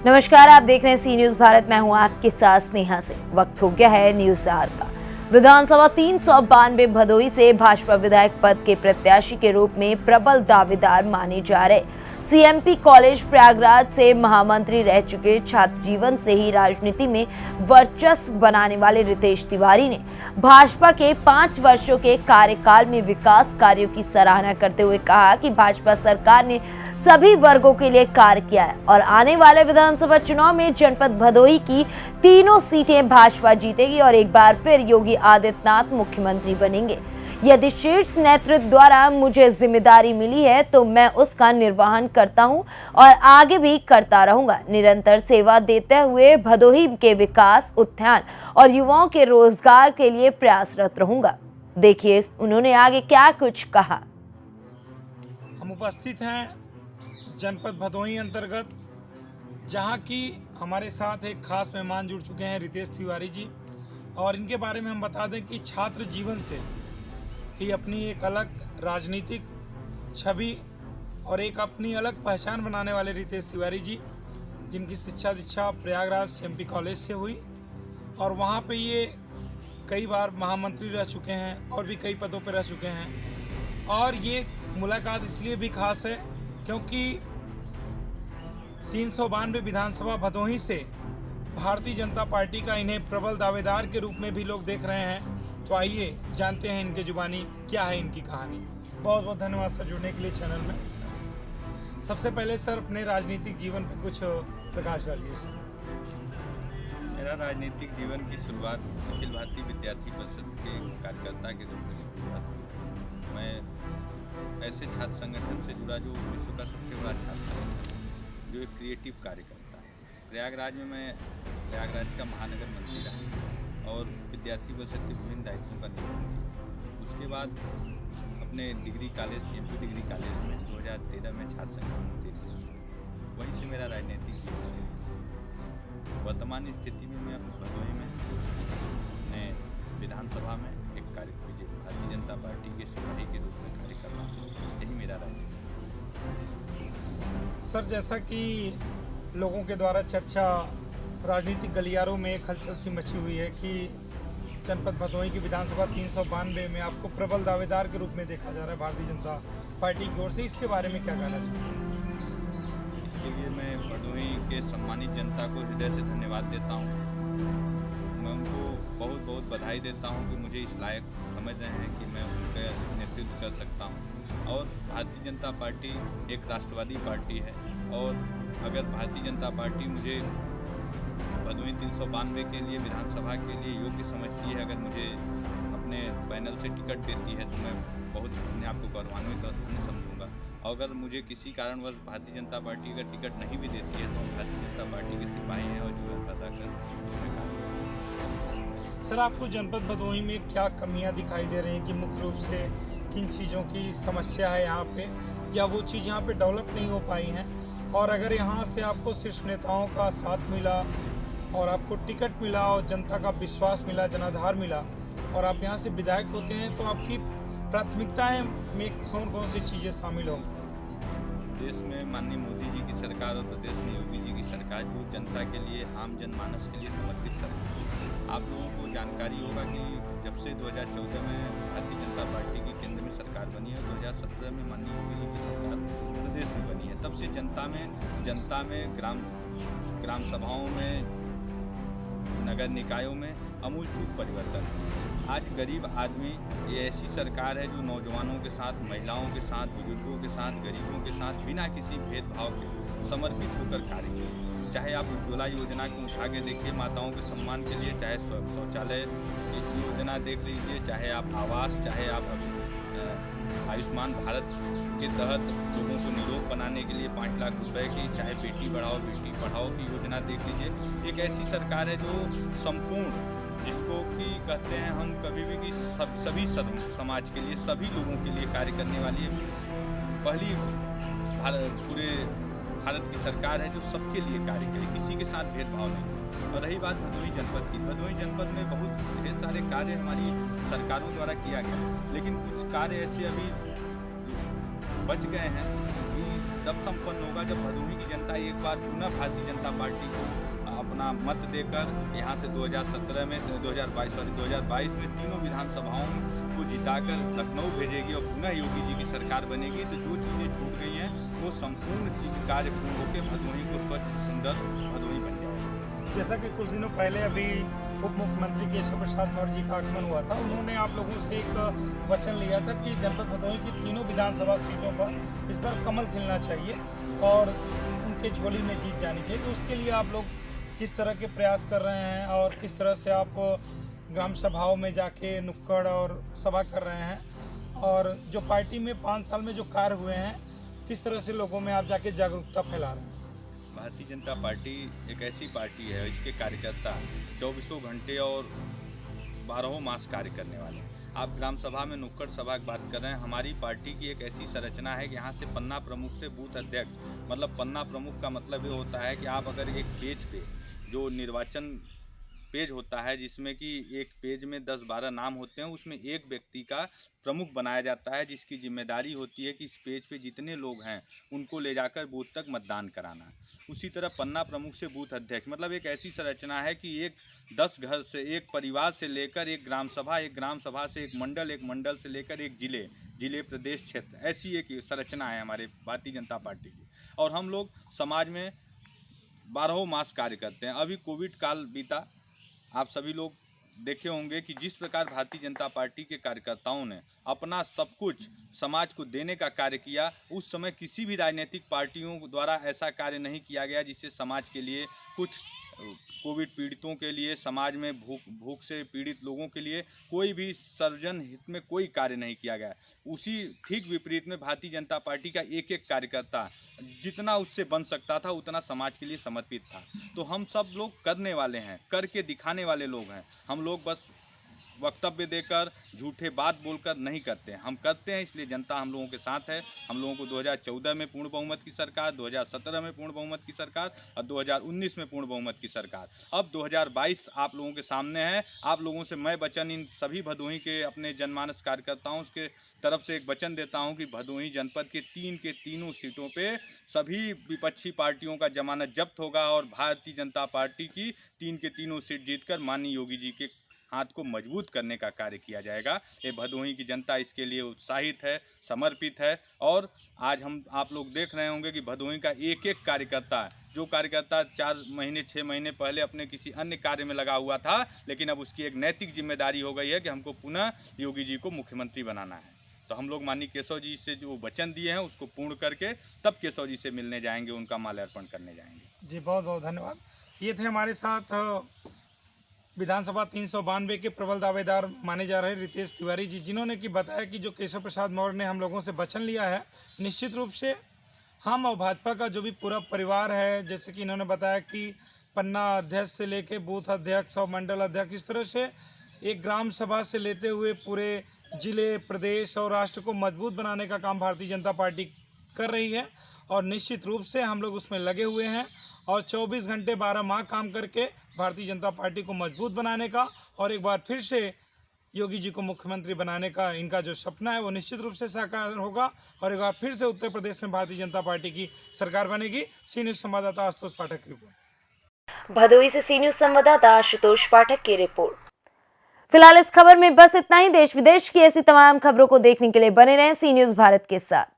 नमस्कार, आप देख रहे हैं सी न्यूज भारत। मैं हूं आपके साथ स्नेहा सिंह। वक्त हो गया है न्यूज आवर का। विधानसभा 392 भदोही से भाजपा विधायक पद के प्रत्याशी के रूप में प्रबल दावेदार माने जा रहे सीएमपी कॉलेज प्रयागराज से महामंत्री रह चुके छात्र जीवन से ही राजनीति में वर्चस्व बनाने वाले रितेश तिवारी ने भाजपा के 5 वर्षों के कार्यकाल में विकास कार्यों की सराहना करते हुए कहा कि भाजपा सरकार ने सभी वर्गों के लिए कार्य किया है और आने वाले विधानसभा चुनाव में जनपद भदोही की तीनों सीटें भाजपा जीतेगी और एक बार फिर योगी आदित्यनाथ मुख्यमंत्री बनेंगे। यदि शीर्ष नेतृत्व द्वारा मुझे जिम्मेदारी मिली है तो मैं उसका निर्वहन करता हूं और आगे भी करता रहूंगा। निरंतर सेवा देते हुए भदोही के विकास, उत्थान और युवाओं के रोजगार के लिए प्रयासरत रहूंगा। देखिए उन्होंने आगे क्या कुछ कहा। हम उपस्थित हैं जनपद भदोही अंतर्गत, जहां की हमारे साथ एक खास मेहमान जुड़ चुके हैं रितेश तिवारी जी, और इनके बारे में हम बता दें कि छात्र जीवन से ही अपनी एक अलग राजनीतिक छवि और एक अपनी अलग पहचान बनाने वाले रितेश तिवारी जी, जिनकी शिक्षा दीक्षा प्रयागराज सीएमपी कॉलेज से हुई और वहाँ पे ये कई बार महामंत्री रह चुके हैं और भी कई पदों पर रह चुके हैं। और ये मुलाकात इसलिए भी खास है क्योंकि 392 विधानसभा भदोही से भारतीय जनता पार्टी का इन्हें प्रबल दावेदार के रूप में भी लोग देख रहे हैं। तो आइए जानते हैं इनके जुबानी क्या है इनकी कहानी। बहुत बहुत धन्यवाद सर जुड़ने के लिए चैनल में। सबसे पहले सर अपने राजनीतिक जीवन पे कुछ प्रकाश डालिए सर। मेरा राजनीतिक जीवन की शुरुआत अखिल भारतीय विद्यार्थी परिषद के कार्यकर्ता के रूप में शुरुआत हुई। मैं ऐसे छात्र संगठन से जुड़ा जो विश्व का सबसे बड़ा छात्र संगठन है, जो एक क्रिएटिव कार्य करता है। प्रयागराज में मैं प्रयागराज का महानगर मंत्री रहा और विद्यार्थी परिषद के विभिन्न दायित्वों का निर्वहन किया। उसके बाद अपने degree college CMP degree college में 2013 में छात्र संगठन मंत्री रहा। वहीं से मेरा राजनीतिक जीवन शुरू। वर्तमान स्थिति में मैं भदोही में अपने विधानसभा में एक भारतीय जनता पार्टी के सिपाही के रूप में कार्य कर रहा हूँ। यही मेरा राजनीतिक। सर, जैसा कि लोगों के द्वारा चर्चा राजनीतिक गलियारों में एक हलचल सी मची हुई है कि जनपद भदोही की विधानसभा 392 में आपको प्रबल दावेदार के रूप में देखा जा रहा है भारतीय जनता पार्टी की ओर से, इसके बारे में क्या कहना चाहिए? इसके लिए मैं भदोही के सम्मानित जनता को हृदय से धन्यवाद देता हूँ। मैं उनको बहुत बहुत बधाई देता हूँ कि मुझे इस लायक समझ रहे हैं कि मैं उनका नेतृत्व कर सकता हूँ। और भारतीय जनता पार्टी एक राष्ट्रवादी पार्टी है और अगर भारतीय जनता पार्टी मुझे भदोही 392 के लिए विधानसभा के लिए योग्य समझती है, अगर मुझे अपने पैनल से टिकट देती है तो मैं बहुत अपने आप को गौरवान्वित और धन्य समझूंगा। और अगर मुझे किसी कारणवश भारतीय जनता पार्टी अगर टिकट नहीं भी देती है तो हम भारतीय जनता पार्टी के सिपाही हैं और जीवन अदा कर उसमें काम करेंगे। सर, आपको जनपद भदोही में क्या कमियां दिखाई दे रही हैं कि मुख्य रूप से किन चीज़ों की समस्या है यहाँ पे, या वो चीज़ यहाँ पे डेवलप नहीं हो पाई हैं? और अगर यहाँ से आपको शीर्ष नेताओं का साथ मिला और आपको टिकट मिला और जनता का विश्वास मिला, जनाधार मिला और आप यहाँ से विधायक होते हैं, तो आपकी प्राथमिकताएं में कौन कौन सी चीज़ें शामिल होंगी? देश में माननीय मोदी जी की सरकार और प्रदेश में योगी जी की सरकार जो जनता के लिए, आम जनमानस के लिए समर्पित सरकार। आप लोगों को जानकारी होगा कि जब से 2014 में भारतीय जनता पार्टी की केंद्र में सरकार बनी है, 2017 में माननीय योगी जी की सरकार प्रदेश में बनी है, तब से जनता में ग्राम सभाओं में, नगर निकायों में अमूलचूल परिवर्तन। आज गरीब आदमी, ये ऐसी सरकार है जो नौजवानों के साथ, महिलाओं के साथ, बुजुर्गों के साथ, गरीबों के साथ बिना किसी भेदभाव के समर्पित होकर कार्य किए। चाहे आप उज्ज्वला योजना को उठा के देखिए माताओं के सम्मान के लिए, चाहे शौचालय की योजना देख लीजिए, चाहे आप आवास, चाहे आप आयुष्मान भारत के तहत लोगों को निरोग बनाने के लिए 5 लाख रुपए की, चाहे बेटी बढ़ाओ बेटी पढ़ाओ की योजना देख लीजिए। एक ऐसी सरकार है जो संपूर्ण, जिसको कि कहते हैं हम कभी भी कि सभी समाज के लिए, सभी लोगों के लिए कार्य करने वाली है। पहली पूरे भारत की सरकार है जो सबके लिए कार्य करे, किसी के साथ भेदभाव नहीं। और रही बात भदोही जनपद की, भदोही जनपद में बहुत ढेर सारे कार्य हमारी सरकारों द्वारा किया गया, लेकिन कुछ कार्य ऐसे अभी बच गए हैं कि तब संपन्न होगा जब भदोही की जनता एक बार पुनः भारतीय जनता पार्टी को अपना मत देकर यहाँ से 2022 में तीनों विधानसभाओं को जिताकर लखनऊ भेजेगी और पुनः योगी जी की सरकार बनेगी। तो जो चीज़ें छूट गई हैं वो संपूर्ण चीज कार्य पूर्ण होकर भदोही को स्वच्छ सुंदर भदोही बन जाएगी। जैसा कि कुछ दिनों पहले अभी उप मुख्यमंत्री केशव प्रसाद मौर्य जी का आगमन हुआ था, उन्होंने आप लोगों से एक वचन लिया था कि जनपद भदोही की तीनों विधानसभा सीटों पर इस बार कमल खिलना चाहिए और उनके झोली में जीत जानी चाहिए। तो उसके लिए आप लोग किस तरह के प्रयास कर रहे हैं और किस तरह से आप ग्राम सभाओं में जाके नुक्कड़ और सभा कर रहे हैं, और जो पार्टी में 5 साल में जो कार्य हुए हैं किस तरह से लोगों में आप जाके जागरूकता फैला रहे हैं? भारतीय जनता पार्टी एक ऐसी पार्टी है, इसके कार्यकर्ता 24 घंटे और 12 मास कार्य करने वाले हैं। आप ग्राम सभा में नुक्कड़ सभा की बात कर रहे हैं। हमारी पार्टी की एक ऐसी संरचना है कि यहाँ से पन्ना प्रमुख से बूथ अध्यक्ष, मतलब पन्ना प्रमुख का मतलब ये होता है कि आप अगर एक पेज पे जो निर्वाचन पेज होता है जिसमें कि एक पेज में 10-12 नाम होते हैं, उसमें एक व्यक्ति का प्रमुख बनाया जाता है जिसकी जिम्मेदारी होती है कि इस पेज पे जितने लोग हैं उनको ले जाकर बूथ तक मतदान कराना। उसी तरह पन्ना प्रमुख से बूथ अध्यक्ष, मतलब एक ऐसी संरचना है कि एक 10 घर से, एक परिवार से लेकर एक ग्राम सभा से एक मंडल से लेकर एक जिले प्रदेश क्षेत्र, ऐसी एक संरचना है हमारे भारतीय जनता पार्टी की। और हम लोग समाज में 12 मास कार्य करते हैं। अभी कोविड काल बीता, आप सभी लोग देखे होंगे कि जिस प्रकार भारतीय जनता पार्टी के कार्यकर्ताओं ने अपना सब कुछ समाज को देने का कार्य किया, उस समय किसी भी राजनीतिक पार्टियों द्वारा ऐसा कार्य नहीं किया गया जिससे समाज के लिए कुछ, कोविड पीड़ितों के लिए, समाज में भूख से पीड़ित लोगों के लिए कोई भी सर्वजन हित में कोई कार्य नहीं किया गया। उसी ठीक विपरीत में भारतीय जनता पार्टी का एक एक कार्यकर्ता जितना उससे बन सकता था उतना समाज के लिए समर्पित था। तो हम सब लोग करने वाले हैं, करके दिखाने वाले लोग हैं। हम लोग बस वक्तव्य देकर झूठे बात बोलकर नहीं करते हैं, हम करते हैं, इसलिए जनता हम लोगों के साथ है। हम लोगों को 2014 में पूर्ण बहुमत की सरकार, 2017 में पूर्ण बहुमत की सरकार और 2019 में पूर्ण बहुमत की सरकार। अब 2022 आप लोगों के सामने है। आप लोगों से मैं वचन इन सभी भदोही के अपने जनमानस कार्यकर्ताओं के तरफ से एक वचन देता हूं कि भदोही जनपद के तीनों सीटों पे सभी विपक्षी पार्टियों का जमानत जब्त होगा और भारतीय जनता पार्टी की तीनों सीट जीतकर माननीय योगी जी के हाथ को मजबूत करने का कार्य किया जाएगा। ये भदोही की जनता इसके लिए उत्साहित है, समर्पित है। और आज हम आप लोग देख रहे होंगे कि भदोही का एक एक कार्यकर्ता, जो कार्यकर्ता 4 महीने 6 महीने पहले अपने किसी अन्य कार्य में लगा हुआ था, लेकिन अब उसकी एक नैतिक जिम्मेदारी हो गई है कि हमको पुनः योगी जी को मुख्यमंत्री बनाना है। तो हम लोग माननीय केशव जी से जो वचन दिए हैं उसको पूर्ण करके तब केशव जी से मिलने जाएंगे, उनका माल्यार्पण करने जाएंगे। जी बहुत बहुत धन्यवाद। ये थे हमारे साथ विधानसभा 392 के प्रबल दावेदार माने जा रहे रितेश तिवारी जी, जिन्होंने कि बताया कि जो केशव प्रसाद मौर्य ने हम लोगों से वचन लिया है, निश्चित रूप से हम और भाजपा का जो भी पूरा परिवार है, जैसे कि इन्होंने बताया कि पन्ना अध्यक्ष से लेके बूथ अध्यक्ष और मंडल अध्यक्ष, इस तरह से एक ग्राम सभा से लेते हुए पूरे जिले, प्रदेश और राष्ट्र को मजबूत बनाने का काम भारतीय जनता पार्टी कर रही है। और निश्चित रूप से हम लोग उसमें लगे हुए हैं और 24 घंटे 12 माह काम करके भारतीय जनता पार्टी को मजबूत बनाने का और एक बार फिर से योगी जी को मुख्यमंत्री बनाने का इनका जो सपना है वो निश्चित रूप से साकार होगा और एक बार फिर से उत्तर प्रदेश में भारतीय जनता पार्टी की सरकार बनेगी। सी न्यूज़ संवाददाता आशुतोष पाठक की रिपोर्ट। भदोही से सी न्यूज़ संवाददाता आशुतोष पाठक की रिपोर्ट। फिलहाल इस खबर में बस इतना ही। देश विदेश की ऐसी तमाम खबरों को देखने के लिए बने रहें सी न्यूज़ भारत के साथ।